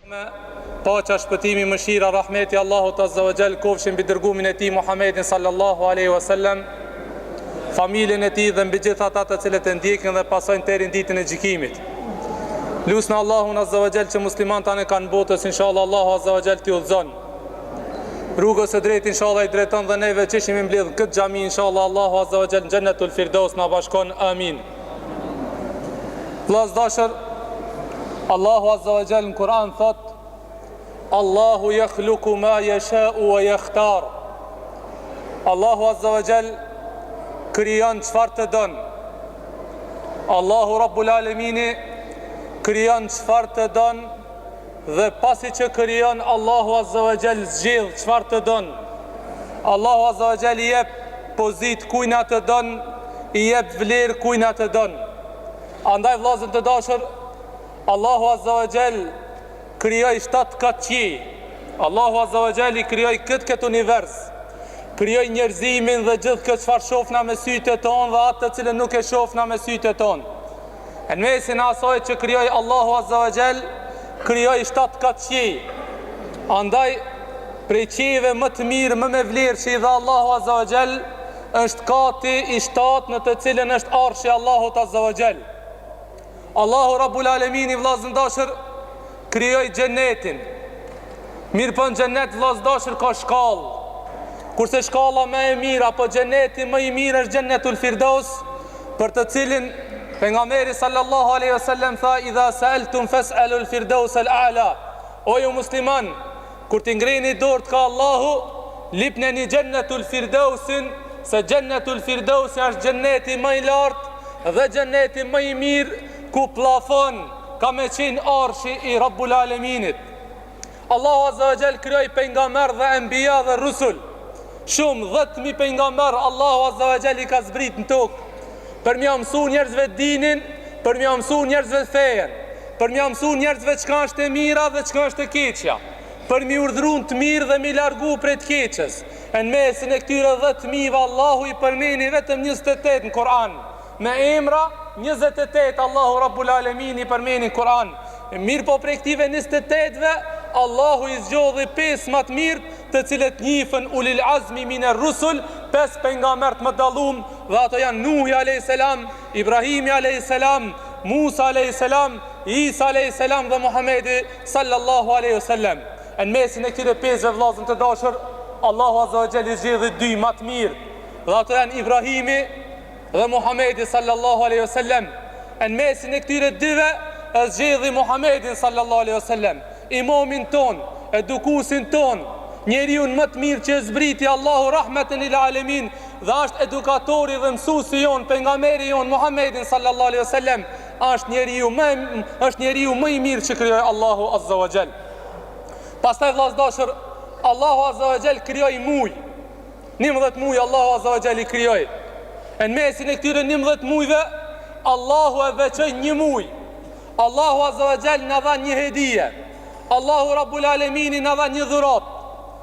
Me paqa, shpëtimi, mëshira, rahmeti Allahut Azza wa Jall kofshin mbi dërgumin e tij Muhammedin sallallahu alaihi wasallam, familjen e tij dhe mbi gjithë ata të cilët e ndjekin dhe pasojnë deri në ditën e gjykimit. Lusna Allahun Azza wa Jall që muslimanët tanë kanë botës, inshallah Allahu Azza wa Jall t'i udhëzon rrugës së drejtë, inshallah i drejton dhe neve që ishim mbledh këtë xhami, inshallah Allahu Azza wa Jall në Jannatul Firdaus na bashkon, amin. Vllaz dashur, Allahu Azza wa Jall në Kur'an thot: Allahu yakhluqu ma yasha'u wa yakhtar. Allahu Azza wa Jall krijon çfarë të don. Allahu Rabbul Alamini krijon çfarë të don dhe pasi që krijon Allahu Azza wa Jall zgjedh çfarë të don. Allahu Azza wa Jall i jep pozitë kujt na të don, i jep vlerë kujt na të don. Andaj vllazën të dashur, Allahu Azza wa Jall krijoi 7 katçi. Allahu Azza wa Jall i krijoi këtë univers. Krijoi njerëzimin dhe gjithë këtë çfarë shohna me sytë tonë dhe atë të cilën nuk e shohna me sytë tonë. Në mesin e asaj që krijoi Allahu Azza wa Jall, krijoi 7 katçi. Andaj prej qiejve më të mirë, më me vlerë që i dha Allahu Azza wa Jall, është kati i 7 në të cilën është arshi Allahut Azza wa Jall. Allahu Rabbul Alamini, vllazën dashur, krijoi xhenetin. Mirë po në xhenet, vllazë dashur, ka shkallë. Kurse shkalla më e mirë apo xheneti më i mirë është Jannatul Firdaus, për të cilin pejgamberi sallallahu alaihi wasallam tha: "Idha sa'altum fas'alul Firdaus al-a'la." O ju musliman, kur t'i ngreni dorë ka Allahu, lipneni Jannatul Firdausin, se Jannatul Firdaus është xheneti më i lartë dhe xheneti më i mirë, ku plafon ka me qenë arshi i Rabbul Alaminit. Allahu Azza wa Jall krijoi pejgamber dhe enbiya dhe rusul. Shumë 10.000 pejgamber Allahu Azza wa Jall i ka zbrit në tokë, për m'ia mësu njerëzve dinin, për m'ia mësu njerëzve fejen, për m'ia mësu njerëzve çka është e mira dhe çka është e keqja, për mi urdhëruar të mirë dhe mi largu prej të keqes. Në mesin e këtyre 10.000 Allahu i përmeni vetëm 28 në Kur'an. Me emra 28 Allahu Rabbul Alamin i përmeni në Kur'an. Mirë po prej këtive 28-ve Allahu i zgjodhi 5 më të mirë, të cilët njihen ulil azmi minar rusul, 5 pejgamber më dallum, dhe ato janë Nuhi alayhis salam, Ibrahimi alayhis salam, Musa alayhis salam, Isa alayhis salam dhe Muhamedi sallallahu alaihi wasallam. Në mesin e këtyre 5 vllazën të dashur, Allahu Azza wa Jall i zgjidhi 2 më të mirë, dhe ato janë Ibrahimi dhe Muhamedi sallallahu alaihi wasallam. Në mesin e këtyre 2-ve e zgjedhi Muhamedin sallallahu alaihi wasallam, imamin ton, edukusin ton, njeriu më të mirë që zbriti Allahu rahmeten lil alamin, dhe është edukatori dhe mësuesi jon, pejgamberi jon Muhamedin sallallahu alaihi wasallam, është njeriu më i mirë që krijoi Allahu Azza wa Jall. Pastaj vllaz dashur, Allahu Azza wa Jall krijoi muj. 19 muj Allahu Azza wa Jall i krijoi. Në mesin e këtyre 11 mujve Allahu e veçoi një muj. Allahu Azza wa Jall na dha një hedije. Allahu Rabbul Alamini na dha një dhuratë.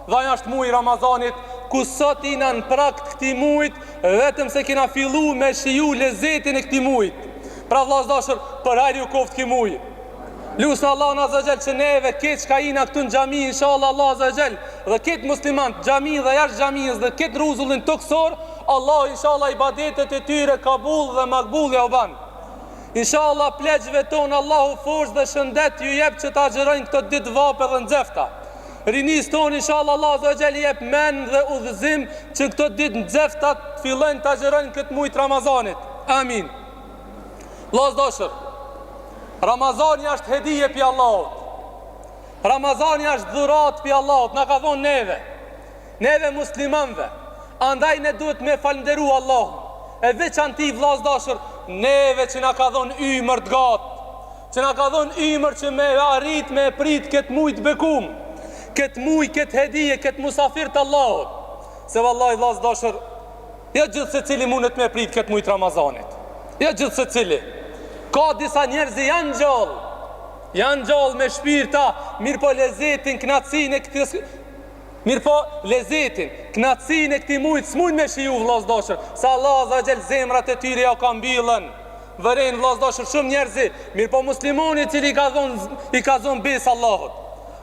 Dhe ajo është muji i Ramazanit, ku sot jena në prag të këtij mujit, vetëm se kena filluar me shiju lezetin e këtij mujit. Pra vllaz dashur, për hajër ju koft këtij muji. Lusna Allahun Azza wa Jall që neve këtë çka jena këtu në xhami, inshallah Allah Azza wa Jall, dhe këtë musliman xhami dhe jashtë xhamis dhe këtë rrezullin toksor, Allah inshallah ibadetet e tyre kabul dhe makbul ja u ban. Inshallah pleqve tonë Allahu forcë dhe shëndet ju jep që ta xherojnë këto ditë vape dhe nxefta. Rinis tonë inshallah Allah Azza wa Jall jep men dhe udhëzim që këto ditë nxefta fillojnë ta xherojnë këtë muaj të Ramazanit. Amin. Vllaz dashur, Ramazani është hedije pi Allahut. Ramazani është dhuratë pi Allahut, na ka dhënë neve muslimanëve. Andaj ne duhet me falënderu Allahun. E veçanti vllaz dashur, neve që na ka dhënë ymër të gatë, që na ka dhënë ymër që me arrit me prit këtë muj të bekum, këtë muj, këtë hedije, këtë musafir të Allahut. Se vallahi vllaz dashur, jo gjithë secili mundet me prit këtë muj të Ramazanit. Jo gjithë secili. Ka disa njerëz janë gjallë me shpirta, mirë po lezetin, knatësinë e këtij, mirë po lezetin, knatësinë e këtij mujit s'mund me shiju vllaz dashur, sa Allah Azza wa Jall zemrat e tyre ja ka mbyllën. Vëren vllaz dashur shumë njerëz, mirë po muslimani i cili i ka dhënë besë Allahut,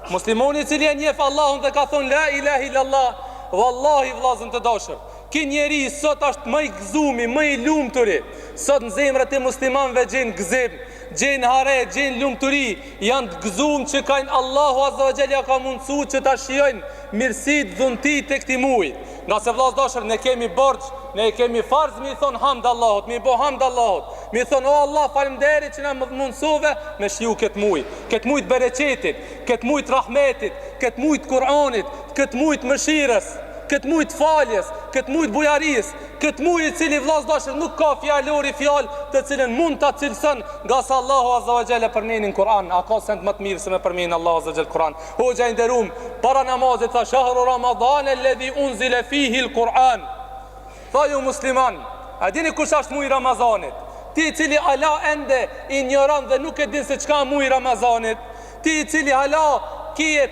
Muslimoni I cili e njeh Allahun dhe ka thonë la ilaha illallah, wallahi vllazën të dashur, ky njeri sot është më I gëzumi, më I lumturi. Sot në zemrat e muslimanëve gjen gëzim, gjen hare, gjen lumturi, janë të gëzuar që kanë Allahu azza wa jalla ka mundsuar që ta shijojnë mirësitë, dhuntit tek këtij muaji. Nga se vllazë dashur, ne kemi borx, ne kemi farz mi thon hamd Allahut, mi bo hamd Allahut, mi thon o Allah faleminderit që na mundsove me shiu këtë muaj, këtë muaj të bereqetit, këtë muaj të rahmetit, këtë muaj të Kur'anit, këtë muaj të mëshirës, këtë muaj të faljes, këtë muaj të bujarisë, këtë muaj I cili vllazë dashur nuk ka fjalori fjalë të cilën mund ta cilëson nga sa Allahu azza wa jalla përmenin Kur'an. A ka send më të mirë se me përmenin Allahu azza wa jalla Kur'an? Hoxha I nderuam, para namazit tha shahru Ramadan alladhi unzila fihi al-Qur'an. Tha ju musliman, a dini kush është muaji I Ramazanit? Ti I cili ala ende ignorant dhe nuk e din se çka muaji I Ramazanit, ti I cili ala kije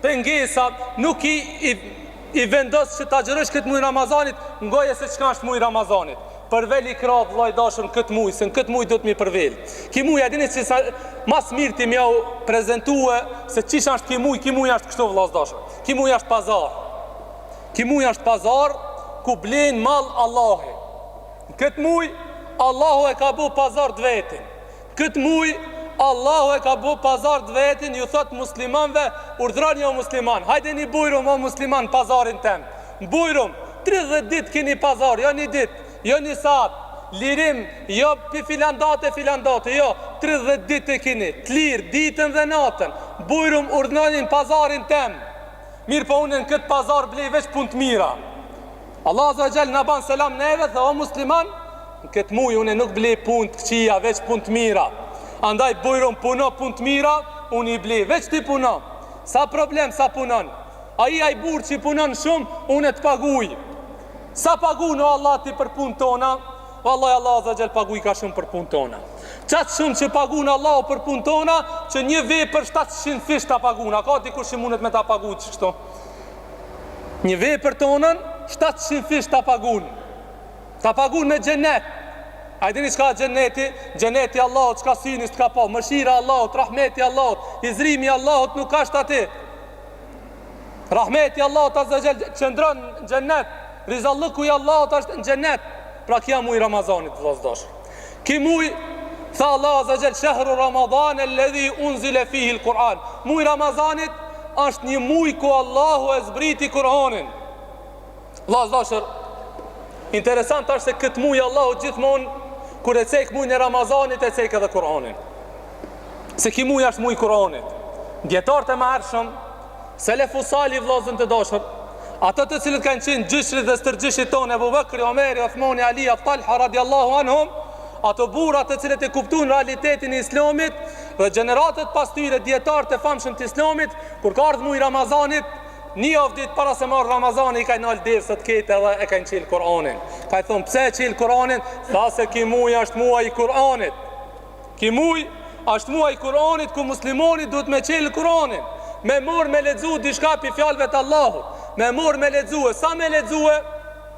pengesa, nuk I vendos që ta xhirosh këtë muaj Ramazanit, ngoje se çka është muaji Ramazanit. Përvel I krah vllai dashur këtë muaj, se në këtë muaj do të mi përvel. Ki muaj a dini se sa mas mirë ti më u prezantue se çish është ki muaj është kështu vllaz dashur. Ki muaj është pazar. Ki muaj është pazar ku blen mall Allahi. Këtë muaj Allahu e ka bu pazar të vetin. Këtë muaj Allahu e ka bu pazar të vetin, ju thot muslimanve, urdhrani o musliman, hajde një bujrum o musliman pazarin tem. Bujrum, 30 dit keni pazar, jo një dit, jo një saat, lirim, jo pi filandate, jo, 30 dit e keni, të lirë, ditën dhe natën. Bujrum, urdhrani pazarin tem. Mirë po unë në këtë pazar blej veç pun të mira. Allah azza wa jall na ban selam neve, dhe o musliman, në këtë muj unë nuk blej pun të këqia, veç pun të mira. Andaj bujrum puno pun të mira, unë I blej, veç ti puno. Sa problem sa punon. Ai burr që punon shumë, unë të paguj. Sa pagu në Allah ti për pun tona? Wallahi Allah azza jall paguj ka shumë për pun tona. Qatë shumë që pagu në Allah për pun tona, që një vej për 700 fish ta pagu. A ka dikur që mundet me ta pagu që kështu? Një vej për tonën, 700 fish ta pagu. Ta pagu me xhenet. A dini çka xheneti? Xheneti Allahut çka syni s'ka pa, mëshira Allahut, rahmeti Allahut, izrimi Allahut nuk ka shtatë. Rahmeti Allahut azza jall qëndron në xhenet, rizalluku I Allahut është në xhenet. Pra kia muaj Ramazanit vllazdash. Ki muaj tha Allah azza jall shahru Ramadan alladhi unzila fihi al-Quran. Muaj Ramazanit është një muaj ku Allahu e zbriti Kur'anin. Vllazdash, interesant është se këtë muaj Allahu gjithmonë kur e cek muajin e Ramazanit e cek edhe Kur'anin. Se ki muaj është muaj Kur'anit. Dietarët e mëhershëm, selefu salih vllazën të dashur, ata të cilët kanë qenë gjyshrit dhe stërgjyshit tonë, Abu Bakri, Omeri, Uthmani, Ali, Talha radiallahu anhum, ato burra të cilët e kuptuan realitetin e Islamit dhe gjeneratët pas tyre dietarët e famshëm të Islamit, kur ka ardhur muaji Ramazanit, një javë ditë para se marrë Ramazani I ka nalë dersët kete edhe e kanë qelë Kur'anin. Ka I thonë, pse e qelë Kur'anin? Tha se ki muaj është muaj I Kur'anit. Ki muaj është muaj I Kur'anit ku muslimoni duhet me qelë Kur'anin. Me morë me lexu dishka pi fjalëve të Allahut. Me morë me lexu, sa me lexu?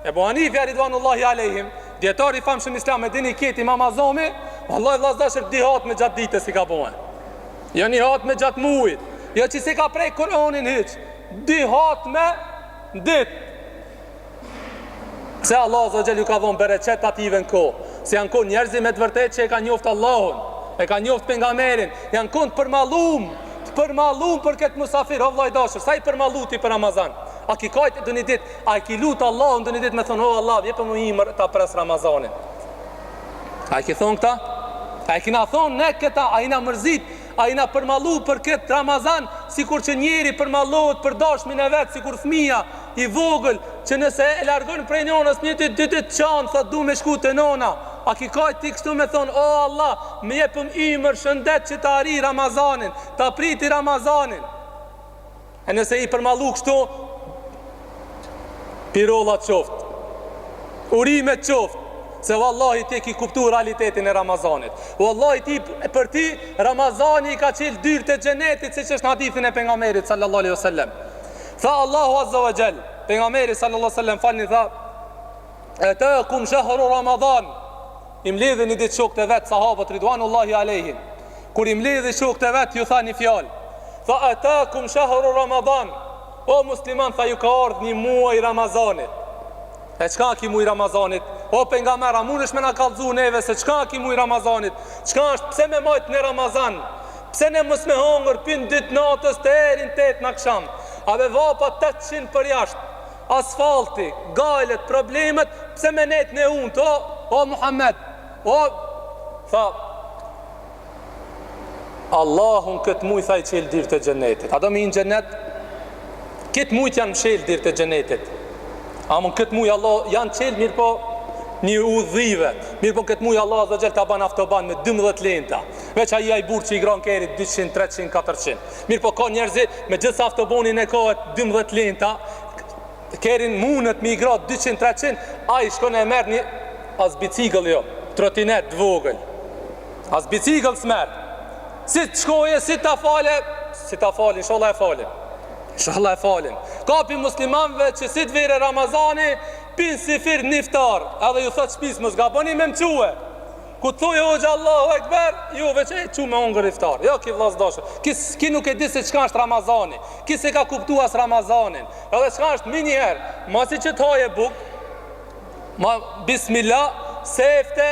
Ebu Hanifja ridvanullahi alejhim, djetari famshëm Islam e dini keti Imam Azami, vallahi vllazëdashur di hat me gjatë ditës I ka bënë. Jo një hat me gjatë muajit. Jo që si ka prej Kur'anin hiç. Di hat me dit. Se Allah azza jall ju ka dhënë bereqet ative në kohë. Se janë kohë njerëzi me të vërtetë që e kanë njoft Allahun, e kanë njoft pejgamberin, janë kohë të përmallum për këtë musafir, o vllai dashur, sa I përmalluti për Ramazan. A ki kajt dëni dit, a ki lut Allahun dëni dit me thonë, o Allah, jepëm më imër ta pres Ramazanin. A ki thonë këta? A ki na thonë ne këta, a I na mërzit, a I na përmallu për këtë Ramazan, sikur që njeri përmallohet për dashmin e vetë, sikur fëmia I vogël, që nëse e largon prej nonës një dy ditë qanë, thot du me shku të nona. A ki kajt ti kështu me thonë, o Allah, me jepëm imër shëndet që ta arri Ramazanin, ta priti Ramazanin. E nëse I përmallu kështu, pirollat qoftë, urimet qoftë, se vallahi ti ki kuptu realitetin e Ramazanit. Vallahi ti për ti Ramazani I ka qelë dyrë të xhenetit, siç është në hadithin e pejgamberit sallallahu alaihi wasallam. Tha Allahu azza wa jall, pejgamberi sallallahu alaihi wasallam falni tha, "Ataakum shahru Ramadan." I mbledhin ditë shokët e vet sahabët ridwanullahi alejhim. Kur I mbledhin shokët e vet ju tha një fjalë. Tha atakum shahru Ramadan. O musliman, tha ju ka ardhur një muaj Ramazanit. E çka ki muaj Ramazanit? O pejgambera, mundesh me na kallëzu neve se çka ki muaj Ramazanit? Çka është pse me majt në Ramazan? Pse ne mos me hongër pin 2 natës të erin 8 në akşam? A be vapa 800 për jashtë. Asfalti, gajlet, problemet, pse me net në unë, o Muhammed, tha, Allahun këtë mujë tha i qelë dirë të gjenetit. A do me i në gjenet? Këtë mujët janë mshelë dirë të gjenetit. Amon këtë mujë Allah janë qelë mirë po një udhive. Mirë po këtë mujë Allah dhe gjelë të ban aftoban me 12 lenta. Veç a i burë që i granë kerit 200, 300, 400. Mirë po ka njerëzi me gjithë aftobonin e kohët 12 lenta. Kerin mundet me i gratë 200-300, a i shkone e merë një as bicikl jo, trotinet dvogël. As bicikl s'merë. Si të shkoje, si të falin, inshallah e falin. Inshallah e falin. Kapi muslimanve që si të vire Ramazani, pinë si firë niftar, edhe ju thot shpis më zgaboni me mquhe. Ku të thuj hoxha Allahu Ekber, ju veç e që me ongër iftar. Jo, ki vlasdashë. Ki nuk e di se qka është Ramazani. Ki se ka kuptu as Ramazanin. Edhe qka është minjëherë. Masi që të haje buk, bismillah, sefte,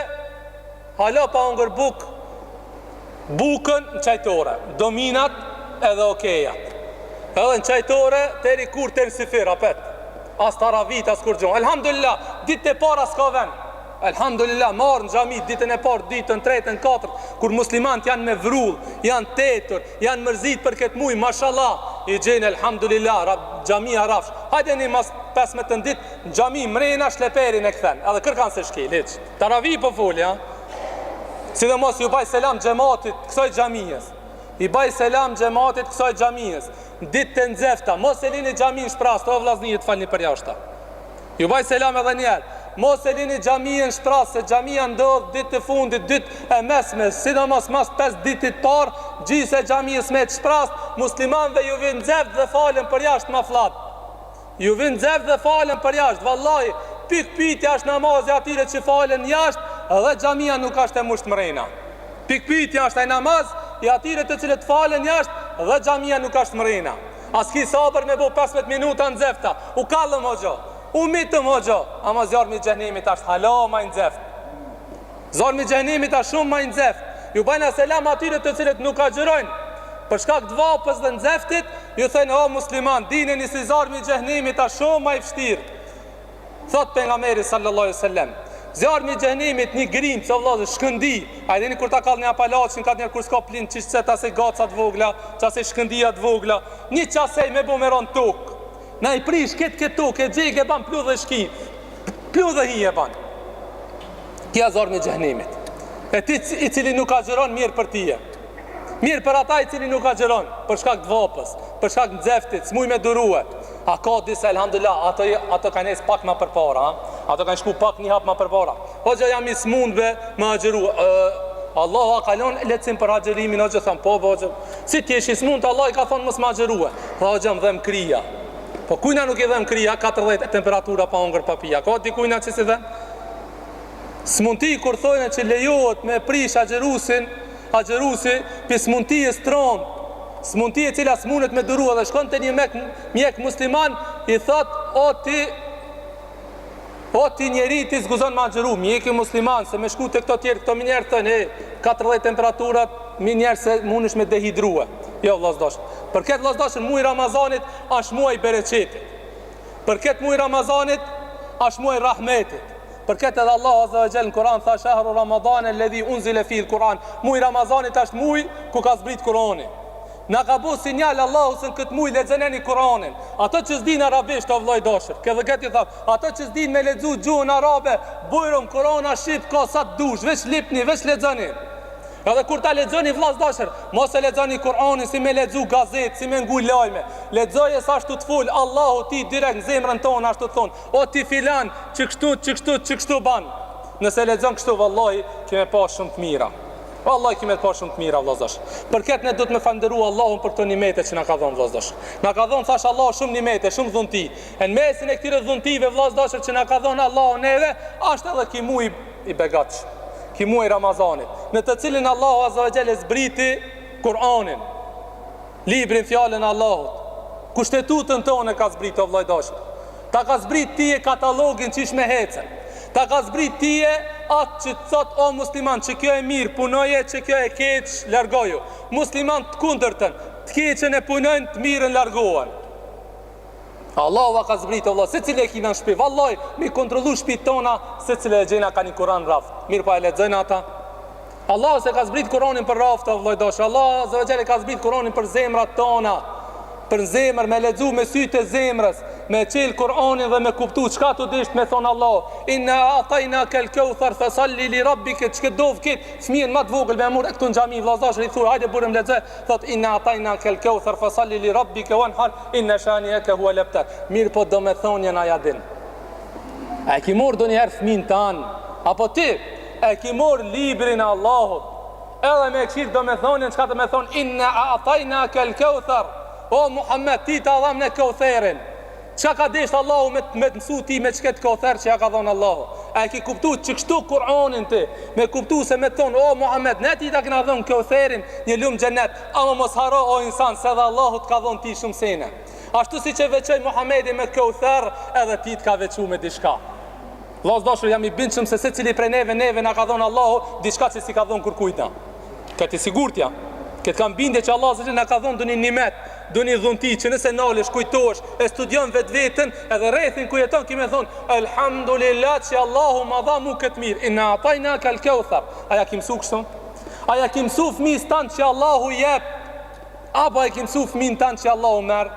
hala pa ongër buk, bukën në qajtore. Dominat edhe okejat. Edhe në qajtore, teri kur teri sifir, apet. As taravit, as kur gjohë. Elhamdulillah, ditë e para s'ka ven. Elhamdulillah, marë në gjami ditën e parë, ditën, tretën, katërt, kur muslimant janë me vrull, janë tetur, janë mërzit për këtë mujë, mashallah, i gjenë, elhamdulillah, gjamia rafsh. Hajde një mas 15 ditë, në gjami mrena shleperin e këthen, edhe kërkan se shki, leq. Taravi po folja, si dhe mos ju baj selam gjematit kësoj gjamijes, i baj selam gjematit kësoj gjamijes, ditë të nxefta, mos e lini gjami në shprast, o vlazni të falni për jashta. Ju baj selam edhe njerë. Mos e lini gjamien shpras, se gjamia ndodh ditë të fundit, ditë e mesme, sidomos mas 5 ditit parë, gjise gjamiës me të shpras, muslimanve ju vinë nxeft dhe falen për jashtë ma flat. Ju vinë nxeft dhe falen për jashtë, vallahi, pikpytja është namazi atyre që falen jashtë, edhe gjamia nuk është e musht mrena. Pikpytja është e namaz, i atyre të cilët falen jashtë, edhe gjamia nuk është mrena. As ki sabër me bo 15 minuta nxefta, u kallëm o gjo. U mitëm hoxha, ama zjarmi gjehnemit ashtë hala ma i nxeft. Zjarmi gjehnemit ashtë shumë ma i nxeft. Ju bajna selam atyre të cilët nuk agjerojnë. Për shkak të vapës dhe nxeftit, ju thënë o musliman, dine një si zjarmi gjehnemit ashtë shumë ma i fështirë. Thot pejgamberi sallallahu alaihi wasallam, zjarmi gjehnemit një grim, që vëllazë shkëndi. A i dini kur ta kallë një apalaqin, ka njerë kur s'ka plin, qishtë se ta se gacat vogla, qase shkëndia vogla, një qasej me bumeron tokë. Na i prish këtë tokë, e gjejke e ban plu dhe shki, plu dhe hi e ban. Kja zorë me gjehnemit. E ti i cili nuk agjeron mirë për tije. Mirë për ata i cili nuk agjeron, për shkak të vapës, për shkak të nxeftit, s'muj me durue. A ka disa, elhamdulillah, ato ka nes pak ma përpara, ato ka shku pak një hap ma përpara. Hoxha jam i s'mundve me agjeru. Allahu a kalon lecim për agjerimin, hoxha thëmë, po, hoxha. Si t'jesh i s'mund, Allah i ka thonë mës ma agjeruhe. Hoxha më dhem krija. Po kujna nuk i dhem krija, 40 temperatura pa ongër papia. Ka di kujna që si dhem? Smunti kur thojnë që lejohet me prish agjerusi, për smunti e stromë, smunti e cila s'munët me durua dhe shkon të një mjek musliman, i thot, o ti njeri ti zguzon ma agjeru, mjeki musliman, se me shku të këto tjerë, këto minjerë thënë, 40 temperaturat, minjerë se munësh me dehidruhe. Jo, vlasdash. Për këtë vlasdashën, muaj Ramazanit është muaj bereqetit. Për këtë muaj Ramazanit është muaj rahmetit. Për këtë edhe Allah azza wa jall në Kur'an tha shahru Ramadan alladhi unzila fihi al-Quran. Muaj Ramazanit është muaj ku ka zbrit Kur'ani. Na ka bu sinjal Allahu se në këtë muaj lexoneni Kur'anin. Ato që s'din arabisht o vllai dashur, këtë këtë i thaf, ato që s'din me lexu gjuhën arabe, bujrum Kur'ana shqip ka sa dush, veç lipni, veç lexoni. Edhe kur ta lexoni vllaz dashur, mos e lexoni Kur'anin si me lexu gazetë, si me ngu lajme. Lexoje sa ashtu të fol, Allahu ti direkt në zemrën tonë ashtu thon. O ti filan, ç'kështu ban. Nëse lexon kështu vallahi, kemë pa shumë të mira. Vallahi kemë pa shumë të mira vllaz dashur. Për këtë ne duhet me falënderoj Allahun për këto nimete që na ka dhënë vllaz dashur. Na ka dhënë thash Allah shumë nimete, shumë dhunti. Në mesin e këtyre dhuntive vllaz dashur që na ka dhënë Allahu neve, është edhe ky muaj i begatsh. Ki muaj Ramazanit, në të cilin Allahu azza wa jalla zbriti Kur'anin. librin fjalën e Allahut, kushtetutën tonë ka zbrit o vllai dashur. Ta ka zbrit ti e katalogin qish me hecen. Ta ka zbrit ti e atë që të thot o musliman, që kjo e mirë, punoje, që kjo e keq, largoju. Musliman të kundërtën, të keqen e punojnë, të mirën largohen. Allahu ka zbrit Allah, se cilë e kina në shpi. Vallaj, mi kontrolu shpi tona, se cilë e gjena ka një Kur'an raft. Mirë pa e lexojnë ata. Allah se ka zbrit Kur'anin për raft, vallaj dosh. Allah zë ka zbrit Kur'anin për zemrat tona. Për zemër, me lexu me sytë e zemrës, me qel Kur'anin dhe me kuptu çka të disht me thon Allah. Inna atajnaka al-kauthar fasalli li rabbika, çka dov kit fëmijën më të vogël me mur këtu në xhami vllazash i thur hajde burëm lexë, thot inna atajnaka al-kauthar fasalli li rabbika wanhar inna shaniyaka huwa al-abtar. Mir po do me thonjen aja din. A ki mor doni herë fëmin tan, apo ti e ki mor librin e Allahut, edhe me këshir do me thonjen çka do me thon inna atajnaka al-kauthar. O Muhammed, ti ta dham në Kautherin. Qa ka desht Allahu me të mësu ti me qëket Kauther që ja ka dhonë Allahu? A ki kuptu që kështu Kur'anin ti, me kuptu se me thonë, o Muhammed, ne ti ta këna dhonë Kautherin, një lumë gjennet, ama mos haro o insan, se dhe Allahu të ka dhonë ti shumë sene. Ashtu si që veqoj Muhammedi me Kauther, edhe ti të ka vequ me dishka. Vllaz dashur, jam i bindshëm se secili prej neve na ka dhonë Allahu diçka që si ka dhonë kërkujtna. Këtë sigurtja, këtë kam bindje që Allah zë na ka dhonë doni nimet, doni dhunti që nëse nalesh, kujtohesh, e studion vetveten, edhe rrethin ku jeton kimë thon, elhamdulillah që Allahu ma dha mu këtë mirë. Inna atajnaka al-kauthar. Aja ki mësu kështu? Aja ki mësu fëmijës tanë që Allahu jep? Apo aja ki mësu fëmijën tanë që Allahu merr?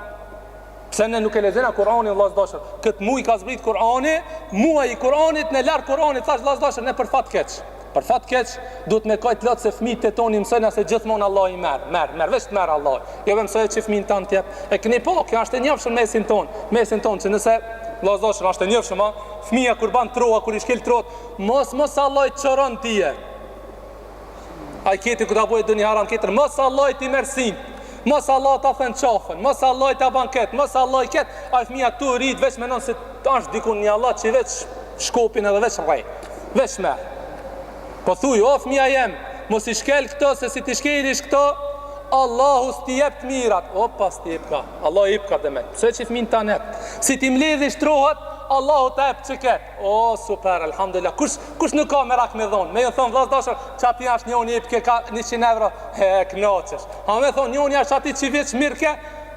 Pse ne nuk e lexojna Kur'anin vllaz dashur? Këtë muaj ka zbrit Kur'ani, muaji i Kur'anit në larg Kur'anit, thash vllaz dashur, ne për fat keq. Për fat keq, duhet me kajt lot se fëmijët e toni mësojnë se gjithmonë Allah i merr, veç merr Allah. Jo më mësoj që fëmijën tan tjep. E keni po, kjo është e njofshëm mesin ton, që nëse vllaz dashur është e njofshëm, fëmia kur ban troa, kur i shkel trot, mos Allah i çoron ti. Ai keti ku ta bëj doni haram ketër, mos Allah i ti mersin. Mos Allah ta thën qafën, mos Allah i ta banket, mos Allah i ket, ai fëmia tu rrit veç mendon se është dikun një Allah që veç shkopin edhe veç rrej. Veç merr. Po thuj, o fëmija jem, mos i shkel këto, se si ti shkelish këto, Allahu s'ti jep të mirat. Opa, s'ti jep ka, Allah i jep ka dhe me. Se që fëmin të anet. Si ti mledhish trohet, Allahu ta jep që ket. O, super, alhamdulillah. Kush nuk ka merak me dhonë? Me ju thonë, vllaz dashur, qapi ashtë njoni jep ke ka 100 euro, knoqesh. Ha me thonë, njoni ashtë ati që veç mirë ke,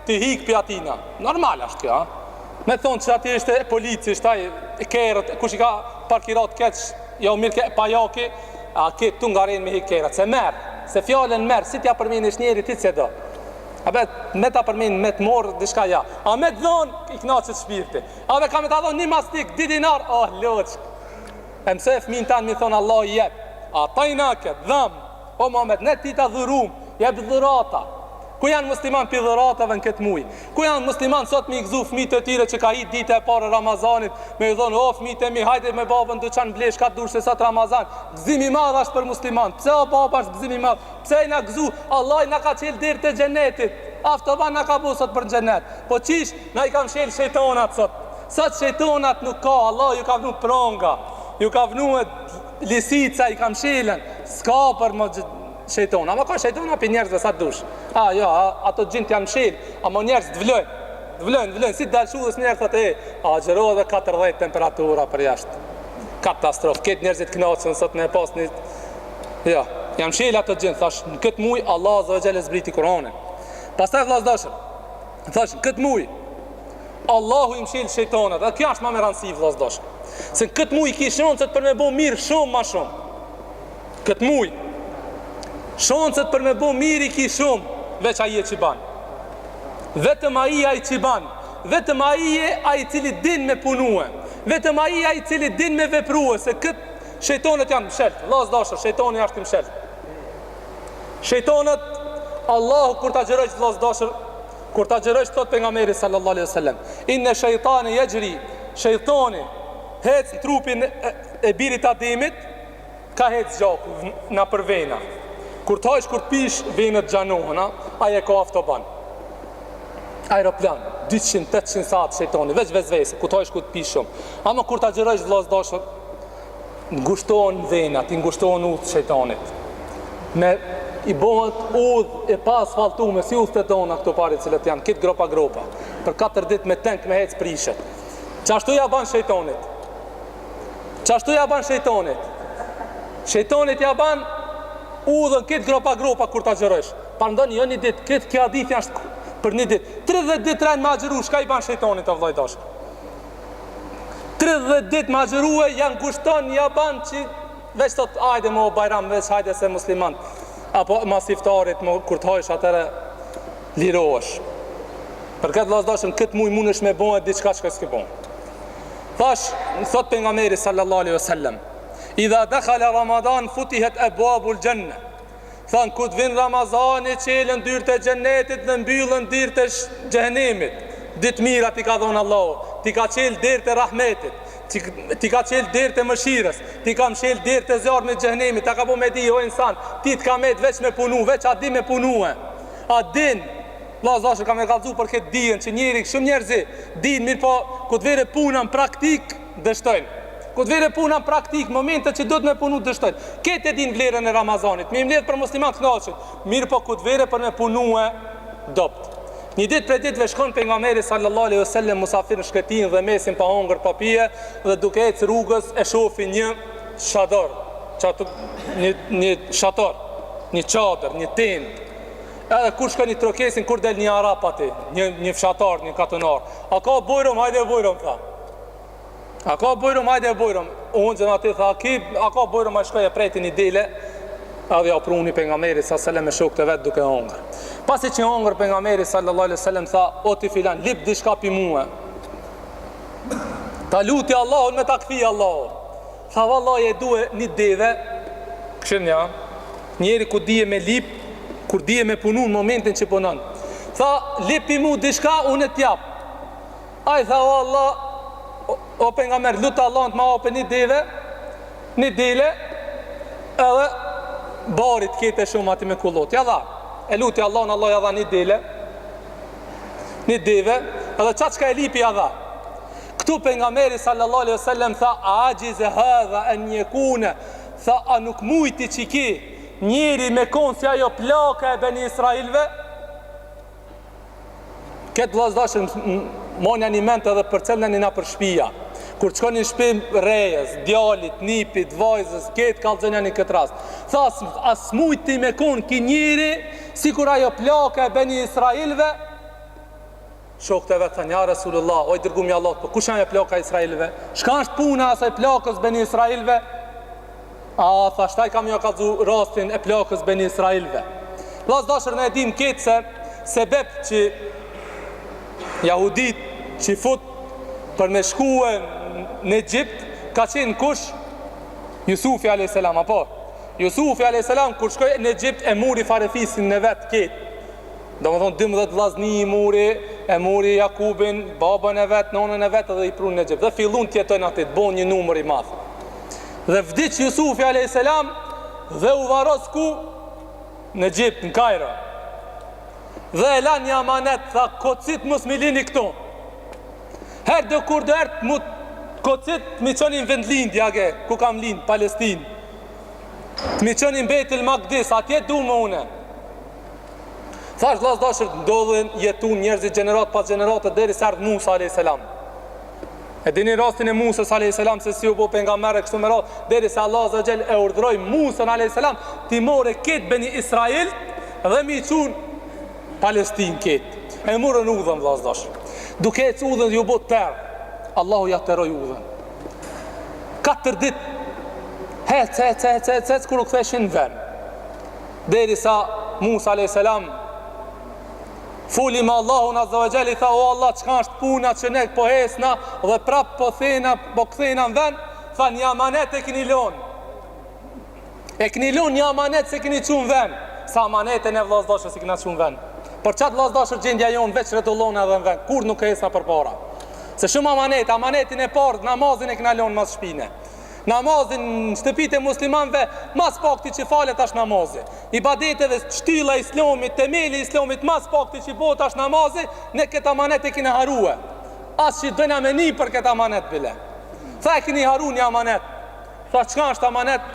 ti hik për atina. Normal ashtë kjo, ha? Me thonë që ati ishte polici, shtaj, kerët, kush i ka parkirat keq, jo mirë ke pajaki, a ke tu ngaren me hikerat, se merë, se fjallën merë, si t'ja përmin ish njeri ti që do. A bet, me ta përmin, me të morë, dishka ja. A me të dhonë, i knaqët shpirti. A be ka me ta dhonë një mastik, 2 dinar, oh, loqë. E mëse e fëmin tanë mi thonë Allah i jep. A tajnake, dhëmë, o Muhammed, ne ti ta dhurum, jep dhurata. Ku janë musliman për dhuratave në këtë muj? Ku janë musliman sot me i gëzu fëmijët e tyre që ka hit dita e parë Ramazanit, me i thonë, o fëmijët e mi, hajde me babën dyqan blesh ka durë se sot Ramazan. Gëzimi madh është për musliman. Pse o baba është gëzimi madh? Pse i na gëzu? Allah i na ka qelë dirë të xhenetit. Aftoban na ka bu sot për xhenet. Po qish, na i kam shel shejtonat sot. Sot shejtonat nuk ka, Allah ju ka vnu pronga, ju ka vnu lisica, i kam shelen. S'ka për më shejton, ama ka shejtona për njerëzve sa dush. Jo, ato gjint janë mshil, ama njerëz të vlojnë, si dalshudhës njerëz thotë, xhero dhe 40 temperatura për jashtë. Katastrofë, këtë njerëzit knaqën sot në pas një. Jo, janë mshil ato gjint, thash, në këtë muj Allah azza wa jalla zbriti Kur'anin. Pastaj vllaz dashur, thash, në këtë muj Allahu i mshil shejtonat. Dhe kjo është më me rëndësi vllaz dashur. Se në këtë muj ki shanset për me bo mirë shumë ma shumë. Këtë muj shanset për me bo mirë i ki shumë, veç aje që ban. Vetëm aje a i që ban. Vetëm aje a i cili din me punue. Vetëm aje a i cili din me veprue. Se këtë shejtonet janë msheltë. Vllaz dashur, shejtoni është msheltë. Shejtonet, Allahu kur ta xherojë vllaz dashur, kur ta xherojë thot pejgamberi sallallahu alaihi wasallam, inna shaytani yajri, shejtoni hec trupin e birit Ademit, ka hec gjaku na për vena. Kur të hajsh, kur të pish, venët gjanohëna, aje ka aftoban. Aeroplan, 200-800 saat shejtoni, veç vezvese, kur të hajsh, kur të pish shumë. Ama kur të gjërësh vllaz dashur, ngushtohen venat, i ngushtohen utë shejtonit. me i bëhet udh e pa asfaltuar, si udhët tona këto pari cilët janë kit gropa për 4 ditë me tank me hec prishet. Çashtu ja ban shejtonit. Çashtu ja ban shejtonit. Shejtonit ja ban udhën kit gropa kur ta xherosh. Pandoni jo një ditë, kjo ditë është për një ditë. 30 ditë rën me xheru, çka i ban shejtonit o vllai dash. 30 ditë me xheruë janë kushton ja ban që veç thot hajde mo Bajram, veç hajde se musliman. Apo mas iftarit kur të hajsh atëre lirohesh. Për këtë vllazdashëm këtë muj mundesh me bënë diçka që s'ke bën. Thash, thot pejgamberi sallallahu alaihi wasallam, idha dakhala Ramadan futihat abwabul janna. Than kur vin Ramazani çelën dyrët e xhenetit dhe mbyllën dyrët e xhenemit. Ditë mira ti ka dhënë Allahu, ti ka çel dyrët e rahmetit, ti ka çel dyrët e mëshirës, ti ka mshel dyrët e zjarrit të xhenemit, ta ka bu me di o insan, ti të ka me veç me punu, veç a di me punue. A din vllazash kam e kallzu për këtë dijen që njëri shumë njerëzi din mirë po ku të vere puna në praktik dështojnë. Ku të vere puna në praktik momente që duhet me punu dështojnë. Këtë e din vlerën e Ramazanit. Me mbledh për musliman të kënaqur. Mirë po ku të vere për me punue dopt. Një ditë për ditëve shkon pejgamberi sallallahu alaihi wasallam musafir në shkretin dhe mesin pa hongër pa pije dhe duke ecë rrugës e shofi një shador, një shator, një çadër, një tent. Edhe kur shka një trokesin, kur del një arap ati, një fshatar, një katonar. A ka bojrum, hajde e bojrum, tha. A ka bojrum, hajde e bojrum. Unë që në ati tha, a ka bojrum, a shkoj e prejti një dile, edhe ja pruni pejgamberi sallallahu me shok të vetë duke hongër. Pasi që hongër pejgamberi sallallahu alaihi wasallam tha, o ti filan, lip diçka pi mua. Ta luti Allahun me ta kthi Allahun. Tha vallahi e duhe një deve, këshën ja, njeri ku dije me lip, kur dije me punu në momentin që punon. Tha, lipi mu dishka, unë e t'jap. Ai tha, o Allah, o pejgamber, lutë Allah në të ma ope një deve, një dile, edhe barit kete shumë ati me kullot. Ja dha, e lutë Allah në Allah ja dha një dile, një deve, edhe qatë qka e lipi ja dha. Këtu pejgamberi sallallahu alaihi wasallam tha, a ajize hadha an yakuna, tha, a nuk mujti që ki, njeri me konë si ajo plaka e Beni Israilve. Këtë vllazdashëm monja një ment edhe për cëllën një na për shpia. Kur qëkon një shpim rejës, djalit, nipit, vajzës, këtë kalëzënja një këtë rast. Tha, as mujti me konë ki njeri si kur ajo plaka e Beni Israilve. Shok të vetë thënë, ja Rasulullah, oj dërgumi Allah, për kush ajo plaka e Israilve? Shka është puna asaj plakës Beni Israilve? A, tha, shtaj kam jo kalzu rastin e plakës Beni Israilve. Vllazdashër në edhim këtë se bep që jahudit që fut për me shkue në Egjipt, ka qenë kush? Jusufi a.s. apo? Jusufi a.s. kur shkoj në Egjipt e muri farefisin në vetë këtë. Do më thonë 12 vllazni i muri, e muri Jakubin, babën e vetë, nonën e vetë dhe i prunë në Egjipt. Dhe fillun tjetojnë atit, bon një numër i madhë. Dhe vdiq Jusufi a.s. dhe u varos ku? Në Egjipt, në Kairo. Dhe e la një amanet, tha, kocit mos mi lini këto. Herë dhe kur dhe herë, kocit mi qonin vendlindja ge, ku kam linë, Palestinë. Mi qonin Betil Magdis, atje du më une. Thash vllazdashër, ndodhen jetun njerëzit gjenerat pas gjeneratët deri sa ardh Musa a.s. E dini rastin e Musës a.s. se si u bo pejgamberi kështu me radhë, deri sa Allah azza wa jall e urdhroi Musën a.s. ti more këtë Beni Israil dhe mi çun Palestinë këtë. E morën udhën vllazdash. Duke ecë udhën ju bot terr. Allahu ja terroi udhën. 4 ditë hec kur u ktheshin në vend. Deri sa Musa a.s. fuli me Allahun azza wa jall i tha o Allah çka është puna që ne po hesna dhe prap po thena po kthena në vend, tha një amanet e keni lon. E keni lon një amanet se keni çun vend. Sa amaneten e vllazdashës si kena çun vend. Por çat vllazdashër gjendja jon veç rretullon edhe në vend. Kur nuk hesna përpara. Se shumë amanetin e parë namazin e kena lon mas shpine. Namazin në shtëpitë e muslimanëve mas pakti që falet tash namazi. Ibadeteve shtylla e Islamit, temeli i Islamit mas pakti që bëhet tash namazi, ne këtë amanet e kena harue. As që dëna me një për këtë amanet bile. Tha e keni haru një amanet. Tha çka është amanet?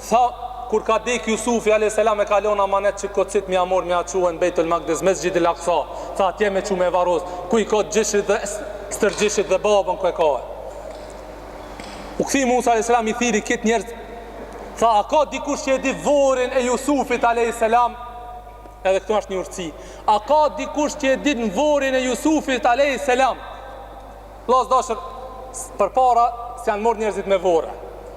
Tha kur ka dek Jusufi a.s. e kalon amanet që kocit mi amor mi aquen Bejtul Maqdis, Mesgjid el Aqsa, tha atje me që me varos, ku i ka gjishit dhe stërgjishit dhe babën ku e ka. U këthi Musa a.s. i thiri këtë njerëz, tha a ka dikush që e di vorin e Jusufit a.s. Edhe këtu është një urtësi. A ka dikush që e di në vorin e Jusufit a.s. Vllaz dashur, përpara se janë marrë njerëzit me vorë.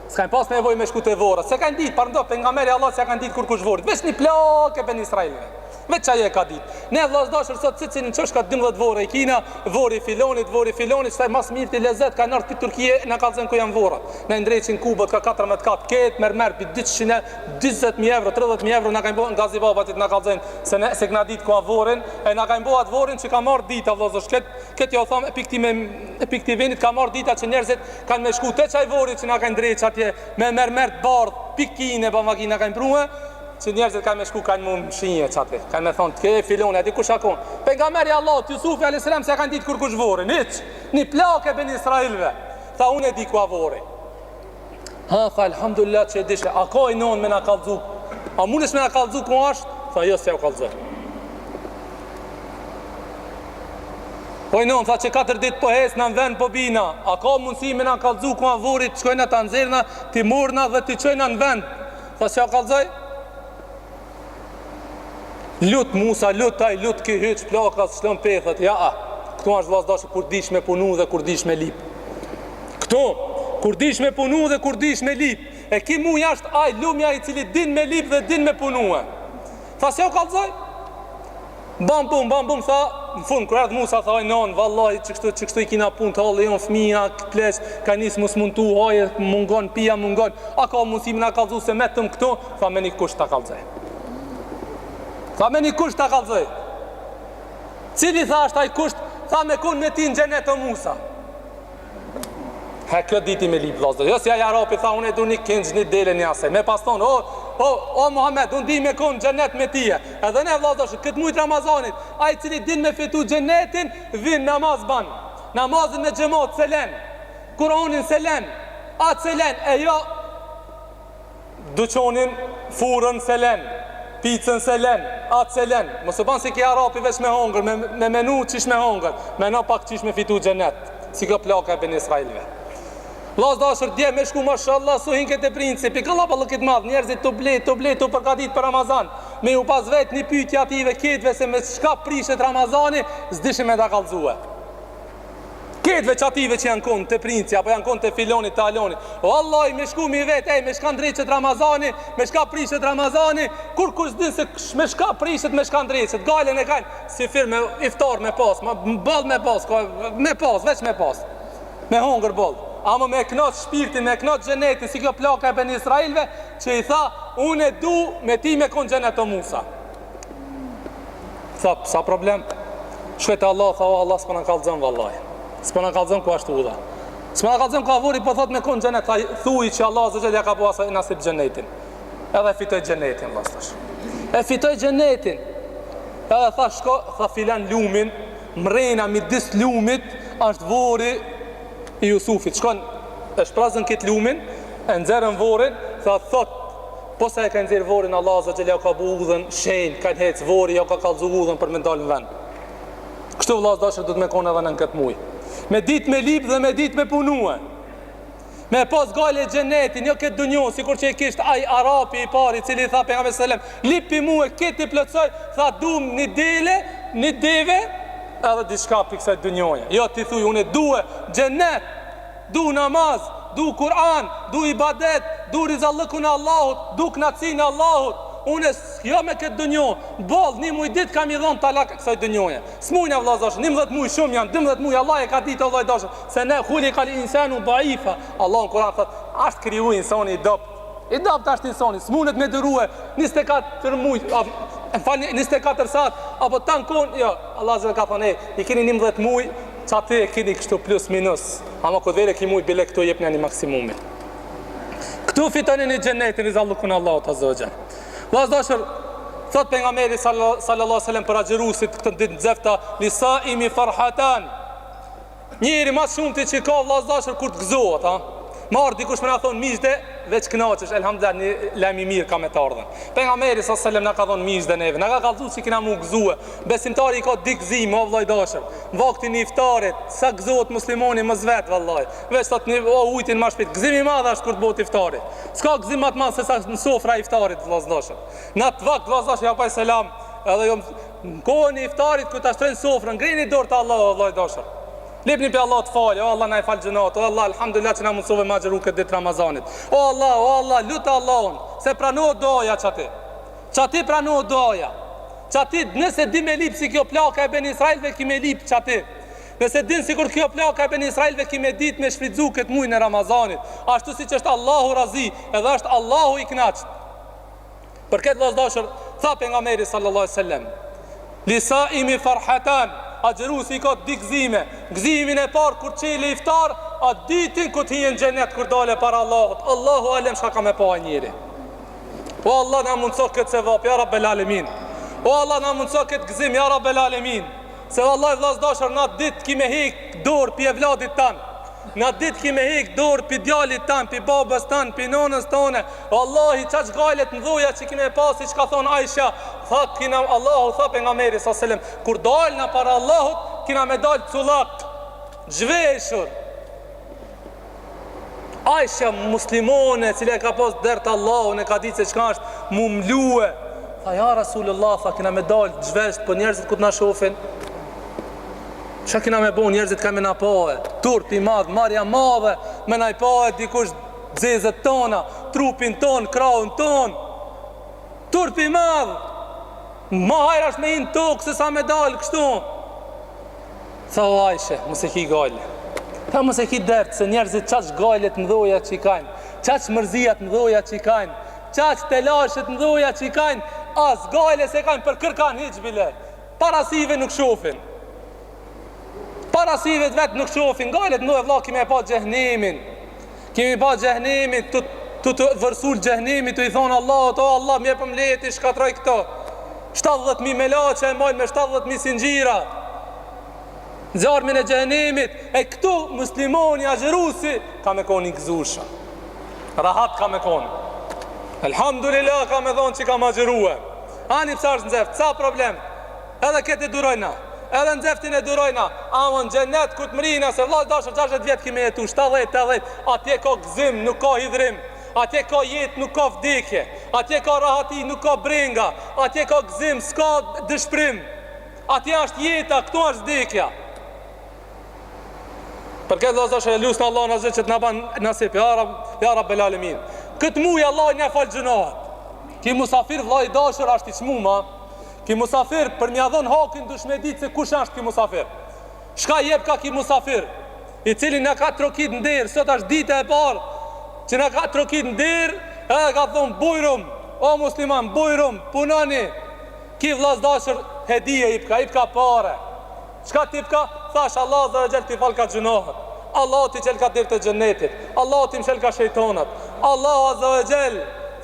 S'kanë pas nevojë me shku te vora. Se kanë ditë, parëndo, pejgamberi Allah s'e kanë ditë kur kush vorit. Veç një plakë ben Israilëve. Veç çaj e ka ditë. Ne vllaz dashur sot cilin çosh ka 12 vorë e kina, vori filonit, çtaj mas mirë ti lezet ka ardhur në Turqi na kallzon ku janë vorrat. Na ndreçin Kubët ka 14 kat, ket mermer pi 240.000 euro, 30.000 euro na kanë bën gazi babatit na kallzon se ne se na ditë ku vorin, e na kanë bën atë vorin që ka marr dita vllaz këtë jo tham pikti venit ka marr dita që njerëzit kanë me shku te çaj vori që na kanë ndreç atje me mermer të bardh, pikine pa makina kanë pruë. Që njerëzit kanë me shku kanë më mshinje qate, kanë me thonë, ke filon, e di kush akon. Pejgamberi Allah, Jusufi a.s. se kanë ditë kur kush vori, një plakë e ben Israilve. Tha, unë e di ku a vori. Ha, tha, alhamdulillah që e dishe, a ka i non me na kallzu? A mundesh me na kallzu ku ashtë? Tha, jo, se u kallzoj. Po i non, tha që 4 ditë po hes, në vend po bina. A ka mundësi me na kallzu ku a vori, të shkojna të anzirna, të murna dhe të qojna në vend. Tha, se u kallzoj? Lut Musa, lut ki hyç plakas, shlon pethët. Ja, këtu është vllaz dashur kur dish me punu dhe kur dish me lip. Këtu, kur dish me punu dhe kur dish me lip. E ki mu jashtë ai lumja i cili din me lip dhe din me punue. Tha se u kallzoj? Bam bum, tha, në fund kur erdhi Musa tha, "Non, vallahi çkështu I kina punë të halli on fëmia, plesh, ka nis mos mundu haje, mungon pija, mungon. A ka mundësi na kallzu se metëm këtu?" Tha me një kusht ta kallzoj. Tha me një kusht ta kallzoj. Cili tha është ai kusht? Tha me kun me ti në xhenet o Musa. Ha këtë diti me lip vllazë. Jo si ai arapi tha unë do një këngë një dele një asaj. Me pas thonë, o Muhammed, unë di me kun në xhenet me tije. Edhe ne vllazë, këtë muaj Ramazanit, ai cili din me fitu xhenetin, vin namaz ban. Namazin me xhamat selen. Kur'anin selen. Atë selen e jo duçonin furën selen. Picën selen, atë selen. Mos e ban se ki arapi veç me hongër, me menu qish me hongër, meno pak qish me fitu xhenet. Si ka plaka e ben Israilve. Vllaz dashur dje me shku mashallah suhin këtë principi, ka llapa lëkit madh, njerëzit të ble, të përgatit për Ramazan. Me u pas vet një pyetje ative ketve se me çka prishet Ramazani, s'dishim me ta kallzue. Ketve qative që janë konë të princi, apo janë konë të filonit, të alonit. Wallahi, me shku mi vetë, me shka ndreqet Ramazani, me shka prishet Ramazani, kur kush din se me shka prishet, me shka ndreqet, galen e kanë, si firme, iftar me pas, ball me pas, veç me pas, me hongër ball. Ama me knat shpirtin, me knat xhenetin, si kjo plaka e ben Israilve, që I tha, unë e du me ti me kon xhenet o Musa. Tha, sa problem? Shkete Allah, tha, o Allah s'po na kallzon vallahi. S'po na kallzon ku ashtu dha. S'po na kallzon ku avuri, po thot me kon xhenet, thuaj që Allah azza xal ja ka bua nasib xhenetin. Edhe fitoj xhenetin vllastash. E fitoj xhenetin. Edhe tha shko, tha filan lumin, mrena midis lumit është vori I Jusufit. Shkon e shprazën këtë lumin, e nxerrën vorin, thot po sa e ka nxjerr vorin Allah azza xal ja ka bu udhën shenjë, ka hec vori, ja ka kallzu udhën për me dalë në vend. Kështu vllaz dashur do të më konë edhe në këtë muaj. Me ditë me lip dhe me ditë me punue. Me pas gale xhenetin, jo këtë dunjo, sikur që e kisht ai arapi I pari, I cili tha pejgamberi sallam, lipi mua këtë plotsoj, tha dum një dele, një deve, edhe diçka për kësaj dunjoje. Jo ti thuj unë due xhenet, du namaz, du Kur'an, du ibadet, du rizallëkun e Allahut, du knacin e Allahut. Unë jo me këtë dënjo, bol, një muj dit kam I dhonë talak kësaj dënjoje. S'mujnë e vlazash, 11 muj shumë janë, 12 muj, Allah e ka ditë Allah I dashë, se ne khuli ka li insanu dhaifa. Allah në Kur'an thët, ashtë kriju insani I dopt ashtë insani, s'munët me dërruhe, 24 muj, 24 sat, apo tanë konë, jo, Allah zë ka thënë, I keni 11 muj, që atë e keni kështu plus minus, ama këtë vele ki muj, bile këtu jep një maksimumi. Këtu fitoni një gjennetin, rizallukun Allah të zëgjën. Vllaz dashur, thot pejgamberi sallallahu alaihi wasallam për agjëruesit këtë ditë nxefta lisa imi farhatan. Njëri më shumë ti që ka vllaz dashur kur të gëzohet, ha. Marr dikush më na thon miqte, veç kënaqesh, elhamdulillah, një lajm I mirë ka me të ardhën. Pejgamberi sallallahu alajhi wasallam na ka dhënë mish dhe neve, na ka kallëzuar si kena mu gëzue. Besimtari ka dik gëzim, o vllai dashur. Në vaktin e iftarit, sa gëzohet muslimani mos vet vallahi. Veç sot ne ujtin më shpejt. Gëzimi I madh është kur të bëhet iftari. S'ka gëzim më të madh se sa në sofra e iftarit vllai dashur. Në atë vakt vllai dashur ja pa selam, edhe jo në kohën e iftarit ku ta shtrojnë sofrën, ngrini dorë te Allahu vllai dashur. Lepni pe Allah të falë, o Allah na e falë gjënat, o Allah, alhamdulillah që na mundësove ma gjëru këtë ditë Ramazanit. O Allah, lutë Allahun, se pranohet doja qati pranohet doja. Qati, nëse di me lip si kjo plaka e ben Israelve, ki me lip qati. Nëse din si kur kjo plaka e ben Israelve, ki me dit me shfridzu këtë mujnë e Ramazanit. Ashtu si që është Allahu razi, edhe është Allahu I knaqt. Për këtë vëzdashër, tha pejgamberi sallallahu alaihi wasallam, lisa imi farhatan, a gjërusi I ka di gëzime. Gëzimin e parë kur qele iftar, a ditin ku t'hijen gjenet kur dale para Allahut. Allahu alem shka ka me pa njëri. O Allah na mundëso këtë sevap, ja Rabbel Alemin. O Allah na mundëso këtë gëzim, ja Rabbel Alemin. Se Allah I vlasdashër, na dit ki me hek dorë pi e vladit tanë. Na dit ki me hek dorë pi djalit tanë, pi babës tanë, pi nonës tone. Wallahi qaq gajlet në dhoja që kime pasi që ka thonë Aisha. Tha kina Allahu tha pejgamberi sallallahu alaihi wasallam, kur dalna para Allahut kina me dal cullak zhveshur. Aisha muslimone cila ka pas dert Allahun e ka ditë se çka është mu mlue. Tha ja Rasulullah, tha kina me dal zhvesh po njerëzit ku t'na shohin. Qa kina me bo njerëzit ka me na pahe, turpi madh, marja madhe, me na I pahe dikush dzezet tona, trupin ton, kraun ton, turpi madh, ma hajra është me inë tokë se sa me dalë kështu. Tha o Ajshe, mëse ki gajle. Tha mëse ki dertë, se njerëzit qaq gajlet në dhoja që I kajnë, qaq mërzijat në dhoja që I kajnë, qaq telashet në dhoja që I kajnë, as gajle se kajnë për kërkan hiq bile, parasive nuk shofin. Parasive të vetë nuk shofin, gajlet në dhoja vla kime e pa gjehnimin, kime I pa gjehnimin, të vërsul gjehnimin, të I thonë Allah, o Allah, mje për mleti, shkatroj këto. 70.000 melache e majnë me 70.000 singjira në zjarmin e gjehenimit. E këtu muslimoni agjerusi ka me koni gëzusha, rahat ka me koni. Elhamdulillah ka me thonë që ka ma agjerue. Ani pësa është në zeft, sa problem. Edhe këtë I durojna, edhe në zeftin e durojna. Amon gjenet ku të mrina, se vllai dashur 60 vjetë kime jetu, 70-80, atje ka gëzim, nuk ka hidrim. Atje ka jetë, nuk ka vdekje. Atje ka rahati, nuk ka brenga. Atje ka gëzim, s'ka dëshprim. Atje është jeta, këtu është vdekja. Për këtë vëllezër që lusë në Allah në zë që të në banë nasip, ja Rabbel Alemin. Këtë muj Allah një falë gjënohat. Ki musafir vllai dashur është I çmuma. Ki musafir për mja dhon hakin dush me ditë se kush është ki musafir. Shka jep ka ki musafir, I cili në ka trokit në derë, sot është dita e parë, që në ka trokit në derë, edhe ka thonë bujrum, o musliman, bujrum, punoni, ki vllaz dashur hedije I ka pare. Çka tipka? Thash Allah azza wa jall ti fal ka gjunohet. Allah ti qel ka dirë të gjennetit. Allah ti mshel ka shejtonat. Allah azza wa jall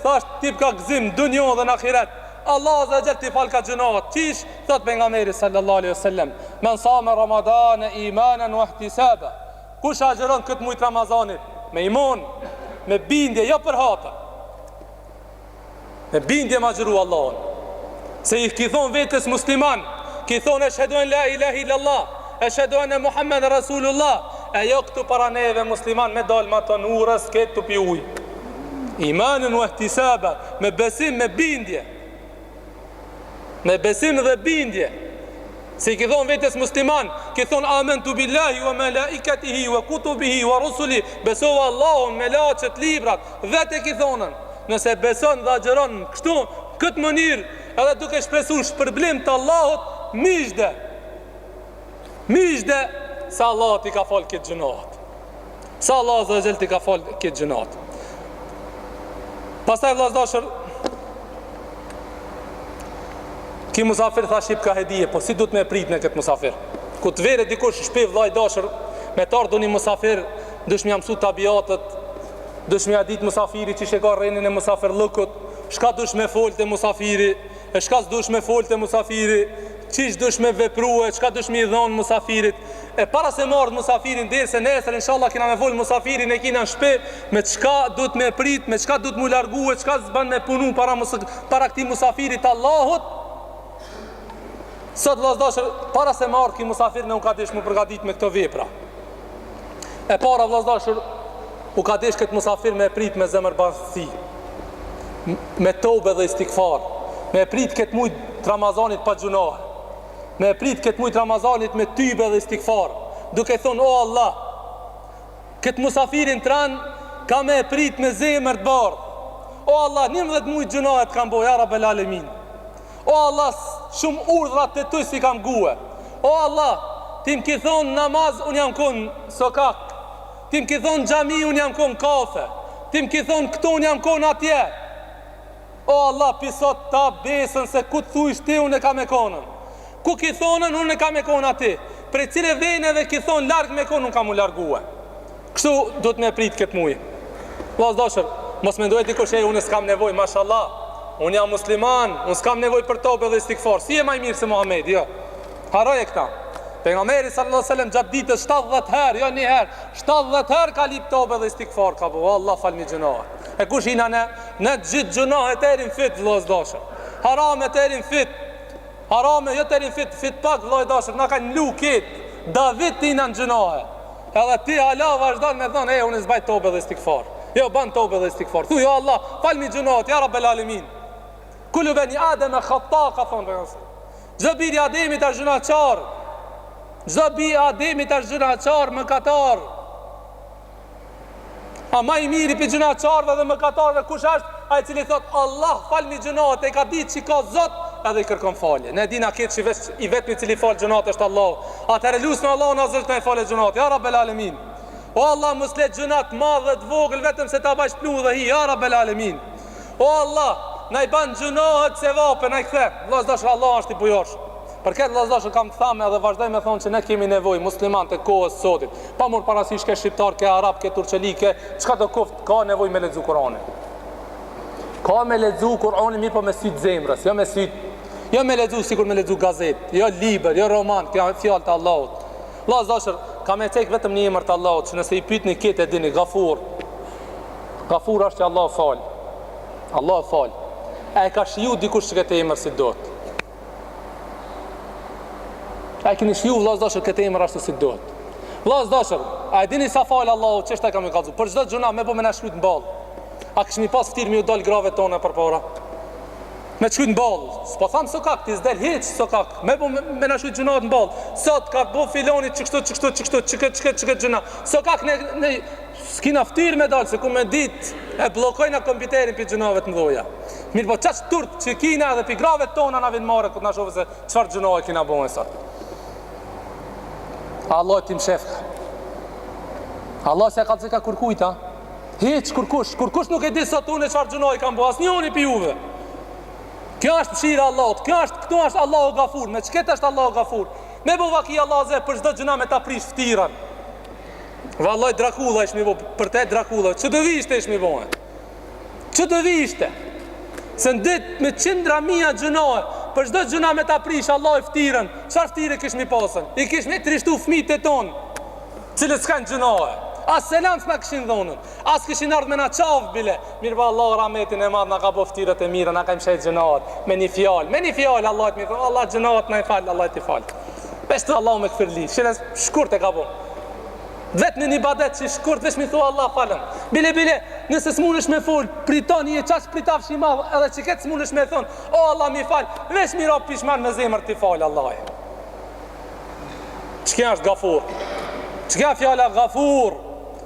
thash tipka gëzim dunjo dhe në ahiret. Allah azza wa jall ti fal ka gjunohet. Qish thot pejgamberi sallallahu alaihi wasallam, men sama Ramadan imanan wa ihtisaba. Kush agjeron këtë muaj Ramazanit me iman, me bindje, jo për hata. Me bindje ma agjeru Allahun. Se I ki thon vetës musliman, ki thonë e shheduan la ilaha illallah, e shheduan e Muhammed Rasulullah, e jo këtu para neve musliman me dalë ma të nurës, këtë të pi uj. Imanën u ihtisaba, me besim, me bindje. Me besim dhe bindje. Se I ki thonë vetës musliman, ki thonë amen të billahi, wa malaikatihi, wa kutubihi, wa rusuli, besova Allahun, me laqet, librat, vete ki thonën. Nëse beson dhe agjeron kështu, këtë mënirë, edhe duke shpresu shpërblim të Allahut, Mishde, sa Allah ti ka falë këtë gjënat. Sa Allah azza wa jall ti ka falë këtë gjënat. Pastaj vllazdashër, ki musafir tha shqip ka hedije, po si du të me prit në këtë musafir? Ku të vere dikush shpiv vllai dashur, me të ardhur një musafir, dush më mësu tabiatët, dush më dit musafiri që sheka rrenin e musafir lëkut, shka dush me folë të musafiri, e shka s'dush me folë të musafiri, qish dush me veprue, qka dush me I dhonë musafirit, E para se marrë musafirin dhe se nesër inshallah kina me folë musafirin e kina në shpe, me çka duhet me prit, me çka duhet mu largu, e çka zban me punu para këtij musafirit Allahut. Sot vëllazëdashur, para se marrë ki musafirin e unë ka desh mu përgatit me këto vepra. E para vëllazëdashur, u ka desh këtë musafir me prit me zemër bashkësi, me tobe dhe istikfar, me prit këtë mujt Ramazanit pa gjunohe, me prit këtë mujt Ramazanit me tybe dhe istikfar, duke thonë, o Allah, këtë musafirin tran ka me prit me zemër të bardh. O Allah, 11 mujt gjunohet kam bo, ja Rabbel Alemin. O Allah, shumë urdhrat të ty si kam gue. O Allah, tim ki thonë namaz, unë jam kun sokak. Tim ki thonë gjami, unë jam kun kafe. Tim ki thonë këtu, unë jam kun atje. O Allah, pisot ta besën se ku të thuish ti, unë e kam e konën. Ku ki thonën, unë e kam e konë ati. Pre cile veneve ki thonë largë me konë, unë kam u largue. Kështu do të me pritë këtë mujë. Vëllazëdashur, mos me ndojë dikush, unë s'kam nevoj, mashallah. Unë jam musliman, unë s'kam nevoj për tobe dhe istikfar. Si e maj mirë se Muhamedi, jo. Haroj e këta. Pejgamberi sallallahu alaihi wasallam gjatë ditës 70 herë, jo një herë, 70 herë ka lip tobe dhe istikfar ka bu. Allah falmi gjunohet. E kush hina në gjithë gjunohet erin fit, vëllazëdashur. Harame erin fit. Harame jo erin fit pak vëllazëdashur, na kanë lu kit. David hina në gjunohe. Edhe ti hala vazhdon me thonë, unë s'baj tobe dhe istikfar. Jo, ban tobe dhe istikfar. Thu, jo Allah, falmi gjunohet, ja Rabbel Alemin. Kullu beni Adem e khata, ka thonë për nësë. Gjdo biri Ademit është gjunaqar. Gjdo biri Ademit është gjunaqar, më katar. A ma i miri për gjunaqarve dhe më katarve, kush është? A i cili thot, Allah falmi gjunohet, e ka ditë që ka zot, edhe i kërkon falje. Ne dina këtë që i vetëmi cili falë gjunohet është Allah. Atëherë lusë në Allah, në zërë të e falje gjunohet. Ja Rabbel Alemin. O Allah, mëslet gjunat madhe dhe të vogël, vetëm se ta bash plu dhe hi. Ja Rabbel Alemin. O Allah, na i ban gjunohet se vape, na i kthe. Vëllazëdashur, Allah është i bujosh. Për këtë vëllazëdashur kam të thamë edhe vazhdoj me thonë që ne kemi nevojë musliman të kohës sotit. Pa mund parasysh ke shqiptar, ke arab, ke turqelike, çka do kuft, ka nevojë me lexu Kur'anin. Ka me lexu Kur'anin mirë po me syt zemrës, jo me syt, jo me lexu sikur me lexu gazetë, jo libër, jo roman, kjo fjalë të Allahut. Vëllazëdashur, kam e tek vetëm një emër të Allahut, që nëse i pyetni këtë e dini, Gafur. Gafur është që Allah fal. Allah fal. E ka shiju dikush që këtë emër si dot. A e keni shiju vëllazëdashur këtë emër ashtu si dot. Vëllazëdashur, a e dini sa fal Allahu çështë kam e kallzu. Për çdo gjuna me po më na shkruajt në ball. A kishmi pas ftir mi u dal grave tona përpara. Me shkruajt në ball. S'po tham sokak, ti s'del hiç sokak. Me po më na shkruajt gjuna në ball. Sot ka bu filoni çkështu gjuna. Sokak ne s'kina ftir me dal se ku me dit e bllokojna kompjuterin për gjunave të mëdha. Mirë po çast turp që kina dhe pi grave tona na vin marrë ku na shohë se çfarë gjunave kina bën sot. Allah tim shef. Allah se ka të ka kërkujta. Hiç kurkush nuk e di sot unë çfarë gjunoj kam bërë, asnjëri pi juve. Kjo është mëshira e Allahut, këtu është Allahu Gafur, me çket është Allahu Gafur. Me buvaki Allah ze për çdo gjuna me ta prish ftiran. Vallaj Drakulla ishmi bo, për te Drakulla, që do vishte ishmi bo. Që do vishte? Se në ditë me qindra mija gjunoj, për çdo gjuna me ta prish Allah i ftiran, çfarë ftire kishmi pasën? I kishmi trishtu fëmijët e tonë, cilët s'kanë gjunoj. As selam s'na kishin dhonën, as kishin ardhur me na çaf bile. Mirë pa Allah rahmetin e madh na ka bëu ftirat e mira, na ka mshej gjunat me një fjalë Allah të më thon, Allah gjunat na i fal, Allah ti fal. Bestu Allahu me kfirli, shënes shkurt e ka bëu. Vetë në ibadet që shkurt vesh mi thua Allah falem. Bile, nëse s'munësh me fol, pritoni e qash pritafsh i madh, edhe që ketë s'munësh me thonë, o Allah mi fal, vesh mi rap pishman me zemër ti fal Allah. Ç'kja është Gafur? Ç'kja fjala Gafur?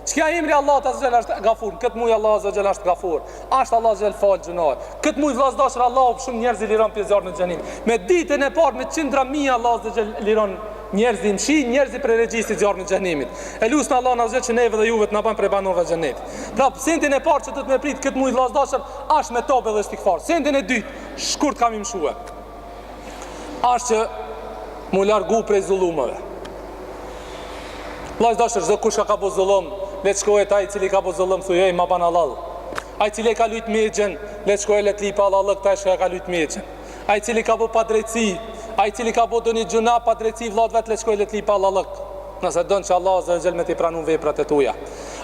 Ç'kja emri Allah Azza është Gafur? Këtë muj Allah Azza është Gafur. Ashtë Allah Azza fal gjunat. Këtë muj vllazdashur Allah shumë njerëz i liron pjesëtar në xhenim. Me ditën e parë me qindra mijë Allah Azza liron njerëzim shi, njerëzi për regjistit zjarë në xhenimit. E lusë në Allah në azhet që neve dhe juve të në banë prej banorëve xhenit. Pra, sentin e parë që të të me pritë këtë mujtë vllazdashër, ashtë me tobe dhe stikfar. Sentin e dytë, shkurt kam i mshue. Ashtë që mu largu prej zullumëve. Vllazdashër, zdo kush ka bu zullum, le të shkohet ai cili ka bu zullum, thujej ma ban halal. Ai cili ka lujt megjen, le të shkohet le të lipa halal, këta shka ka lujt megjen. Ai cili ka bu padrejtësi, ai cili ka bodo një gjuna pa drejtësi vllot vet le shkoj le të lipa lallëk. nëse don që Allah azza wa jall me t'i pranu veprat e tuja.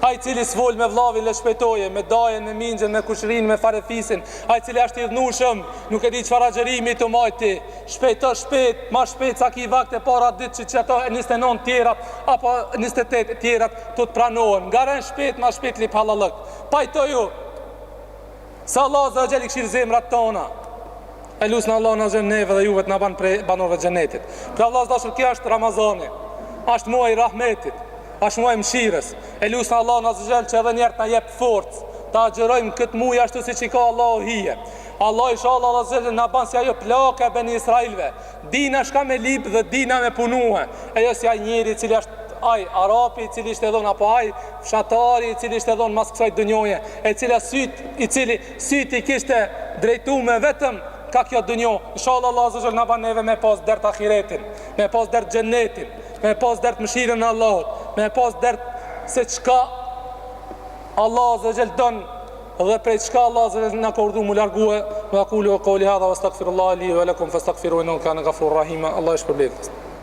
Ai cili s'vol me vllavin le shpejtoje, me dajen, me minxhen, me kushrin, me farefisin, ai cili është i dhnushëm, nuk e di çfarë xherimi të majti, shpejto shpejt, më shpejt sa ki vakte para ditë që ato 29 tjerat apo 28 tjerat të pranohen. Ngaren shpejt, më shpejt lip halallëk. Pajtoju sa Allah azza wa jall i këshir zemrat tona. E lusë në Allah në zënë neve dhe juve të në banë prej banove gjenetit. Pra Allah s'dashur, kjo është Ramazani, është muaj i rahmetit, është muaj mshires. E lusë në Allah në zënë që edhe njerët në jep forcë, ta agjerojmë këtë muaj ashtu si që ka Allah o hije. Allah isha Allah në zënë në banë si ajo plaka e beni Israelve. Dina shka me lip dhe dina me punuhe. E jo si aj njeri cili është aj Arapi i cili ishte dhon, apo aj fshatari i cili ishte dhon mas kësaj dënjoje, e cila syti kishte drejtu me vetëm ka kjo dënjo. Inshallah Allah azza wa jall na ban neve me pas dert ahiretin, me pas dert xhenetin, me pas dert mëshirën e Allahut, me pas dert se çka Allah azza wa jall don dhe prej çka Allah azza wa jall na ka urdhëruar mu largue. Wa aqulu qawli hadha wastaghfirullaha li wa lakum fastaghfiruhu innahu kana ghafurur rahim. Allah e shpërblet.